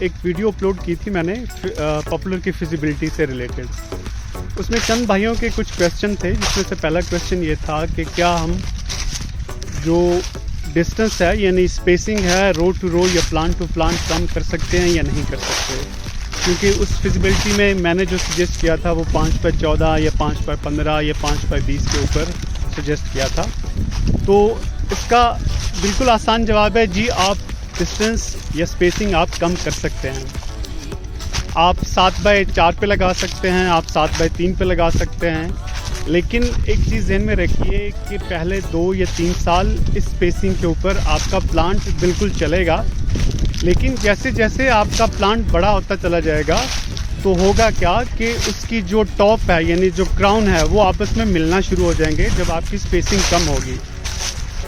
एक video upload की थी मैंने पॉपुलर की फिजिबिलिटी से रिलेटेड। उसमें चंद भाइयों के कुछ क्वेश्चन थे, जिसमें से पहला क्वेश्चन ये था कि क्या हम जो डिस्टेंस है यानी स्पेसिंग है रो टू रो या प्लांट टू प्लांट कम कर सकते हैं या नहीं कर सकते। क्योंकि उस फिजिबिलिटी में मैंने जो सजेस्ट किया था वो 5/14 या 5/15 या 5/20 के ऊपर सजेस्ट किया था। तो इसका बिल्कुल आसान जवाब है जी, आप डिस्टेंस या स्पेसिंग आप कम कर सकते हैं। आप 7/4 पे लगा सकते हैं, आप 7/3 पे लगा सकते हैं। लेकिन एक चीज़ ध्यान में रखिए कि पहले 2 या 3 साल इस स्पेसिंग के ऊपर आपका प्लांट बिल्कुल चलेगा, लेकिन जैसे जैसे आपका प्लांट बड़ा होता चला जाएगा तो होगा क्या कि उसकी जो टॉप है यानी जो क्राउन है वो आपस में मिलना शुरू हो जाएंगे जब आपकी स्पेसिंग कम होगी।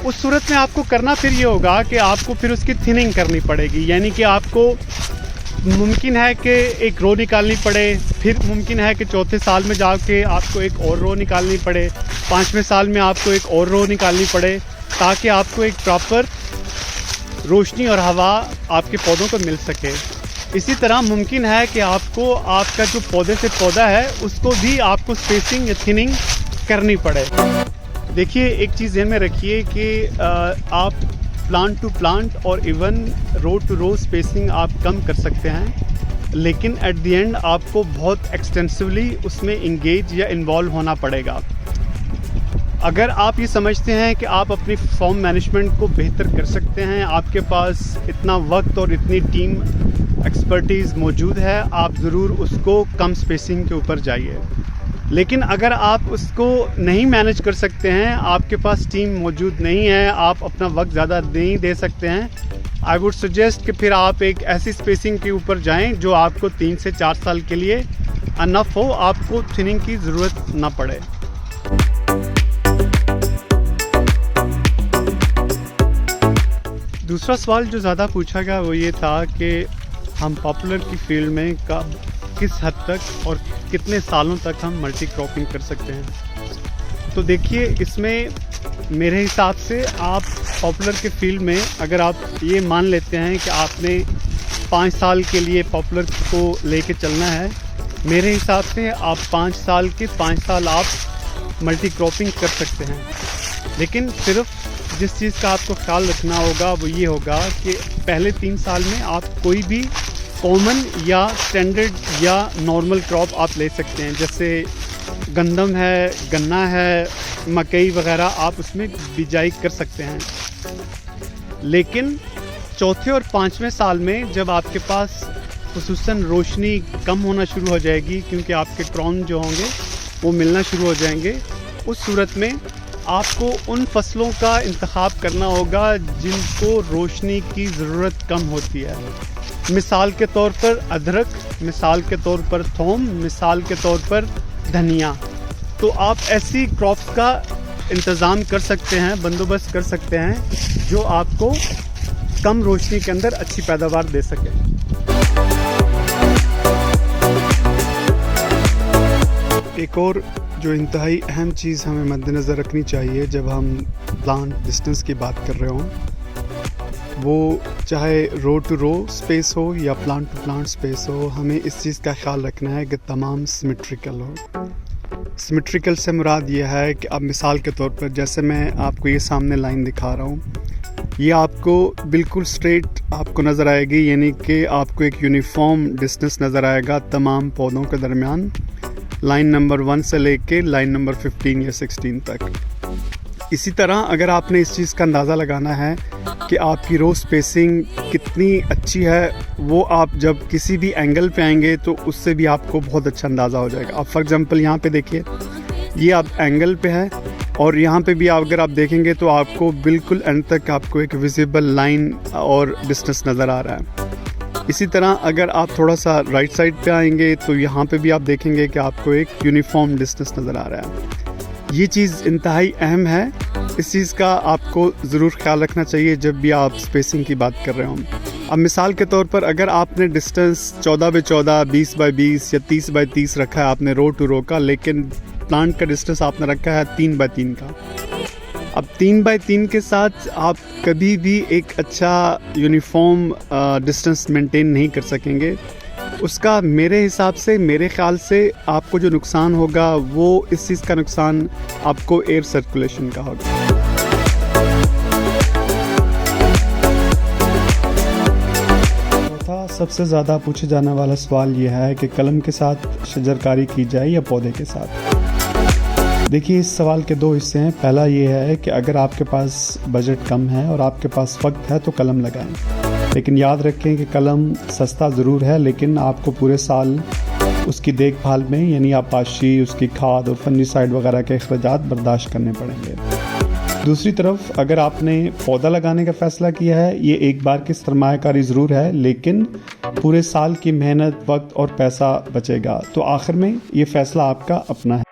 उस सूरत में आपको करना फिर ये होगा कि आपको फिर उसकी थिनिंग करनी पड़ेगी, यानी कि आपको मुमकिन है कि एक रो निकालनी पड़े, फिर मुमकिन है कि चौथे साल में जाके आपको एक और रो निकालनी पड़े, 5वें साल में आपको एक और रो निकालनी पड़े, ताकि आपको एक प्रॉपर रोशनी और हवा आपके पौधों को मिल सके। इसी तरह मुमकिन है कि आपको आपका जो पौधे से पौधा है उसको भी आपको स्पेसिंग या थिनिंग करनी पड़े। देखिए, एक चीज़ ध्यान में रखिए कि आप प्लांट टू प्लांट और even row to row spacing आप कम कर सकते हैं, लेकिन एट द एंड आपको बहुत एक्सटेंसिवली उसमें इंगेज या इन्वॉल्व होना पड़ेगा। अगर आप ये समझते हैं कि आप अपनी फॉर्म मैनेजमेंट को बेहतर कर सकते हैं, आपके पास इतना वक्त और इतनी टीम एक्सपर्टीज़ मौजूद है, आप ज़रूर उसको कम स्पेसिंग के ऊपर जाइए। लेकिन अगर आप उसको नहीं मैनेज कर सकते हैं, आपके पास टीम मौजूद नहीं है, आप अपना वक्त ज़्यादा नहीं दे सकते हैं, आई वुड सजेस्ट कि फिर आप एक ऐसी स्पेसिंग के ऊपर जाएं जो आपको 3 से 4 साल के लिए अनफ हो, आपको थिनिंग की ज़रूरत ना पड़े। दूसरा सवाल जो ज़्यादा पूछा गया वो ये था कि हम पॉपुलर की फील्ड में किस हद तक और कितने सालों तक हम मल्टी क्रॉपिंग कर सकते हैं। तो देखिए, इसमें मेरे हिसाब से आप पॉपुलर के फील्ड में अगर आप ये मान लेते हैं कि आपने 5 साल के लिए पॉपुलर को लेके चलना है, मेरे हिसाब से आप 5 साल के 5 साल आप मल्टी क्रॉपिंग कर सकते हैं। लेकिन सिर्फ जिस चीज़ का आपको ख्याल रखना होगा वो ये होगा कि पहले 3 साल में आप कोई भी कॉमन या स्टैंडर्ड या नॉर्मल क्रॉप आप ले सकते हैं, जैसे गंदम है, गन्ना है, मकई वगैरह आप उसमें बिजाई कर सकते हैं। लेकिन चौथे और 5वें साल में जब आपके पास खुसूसन रोशनी कम होना शुरू हो जाएगी, क्योंकि आपके क्राउन जो होंगे वो मिलना शुरू हो जाएंगे, उस सूरत में आपको उन फसलों का इंतखाब करना होगा जिनको रोशनी की ज़रूरत कम होती है। मिसाल के तौर पर अदरक, मिसाल के तौर पर थोम, मिसाल के तौर पर धनिया। तो आप ऐसी क्रॉप्स का इंतज़ाम कर सकते हैं, बंदोबस्त कर सकते हैं जो आपको कम रोशनी के अंदर अच्छी पैदावार दे सके। एक और जो इंतहाई अहम चीज़ हमें मद्देनज़र रखनी चाहिए जब हम प्लांट डिस्टेंस की बात कर रहे हों, वो चाहे रो टू रो स्पेस हो या प्लांट टू प्लांट स्पेस हो, हमें इस चीज़ का ख्याल रखना है कि तमाम सिमेट्रिकल हो। सिमेट्रिकल से मुराद ये है कि अब मिसाल के तौर पर जैसे मैं आपको ये सामने लाइन दिखा रहा हूँ, ये आपको बिल्कुल स्ट्रेट आपको नज़र आएगी, यानी कि आपको एक यूनिफॉर्म डिस्टेंस नज़र आएगा तमाम पौधों के दरमियान, लाइन नंबर 1 से लेके लाइन नंबर 15 या 16 तक। इसी तरह अगर आपने इस चीज़ का अंदाज़ा लगाना है कि आपकी रो स्पेसिंग कितनी अच्छी है, वो आप जब किसी भी एंगल पे आएंगे तो उससे भी आपको बहुत अच्छा अंदाज़ा हो जाएगा। अब फॉर एग्जांपल यहाँ पे देखिए, ये आप एंगल पे है और यहाँ पे भी अगर आप देखेंगे तो आपको बिल्कुल एंड तक आपको एक विजिबल लाइन और डिस्टेंस नज़र आ रहा है। इसी तरह अगर आप थोड़ा सा राइट साइड पे आएंगे तो यहाँ पे भी आप देखेंगे कि आपको एक यूनिफॉर्म डिस्टेंस नज़र आ रहा है। ये चीज़ इंतहाई अहम है, इस चीज़ का आपको ज़रूर ख्याल रखना चाहिए जब भी आप स्पेसिंग की बात कर रहे हों। अब मिसाल के तौर पर अगर आपने डिस्टेंस 14x14, 20x20 या 30x30 रखा है आपने रो टू रो का, लेकिन प्लांट का डिस्टेंस आपने रखा है 3x3 का। अब 3x3 के साथ आप कभी भी एक अच्छा यूनिफॉर्म डिस्टेंस मेंटेन नहीं कर सकेंगे। उसका मेरे हिसाब से, मेरे ख्याल से आपको जो नुकसान होगा वो इस चीज़ का नुकसान आपको एयर सर्कुलेशन का होगा। सबसे ज़्यादा पूछे जाने वाला सवाल यह है कि कलम के साथ शजरकारी की जाए या पौधे के साथ। देखिए, इस सवाल के दो हिस्से हैं। पहला ये है कि अगर आपके पास बजट कम है और आपके पास वक्त है तो कलम लगाएं, लेकिन याद रखें कि कलम सस्ता ज़रूर है, लेकिन आपको पूरे साल उसकी देखभाल में, यानी आपाशी, उसकी खाद और फंजीसाइड वगैरह के अखराजात बर्दाश्त करने पड़ेंगे। दूसरी तरफ अगर आपने पौधा लगाने का फ़ैसला किया है, ये एक बार की सरमायाकारी ज़रूर है, लेकिन पूरे साल की मेहनत, वक्त और पैसा बचेगा। तो आखिर में ये फ़ैसला आपका अपना है।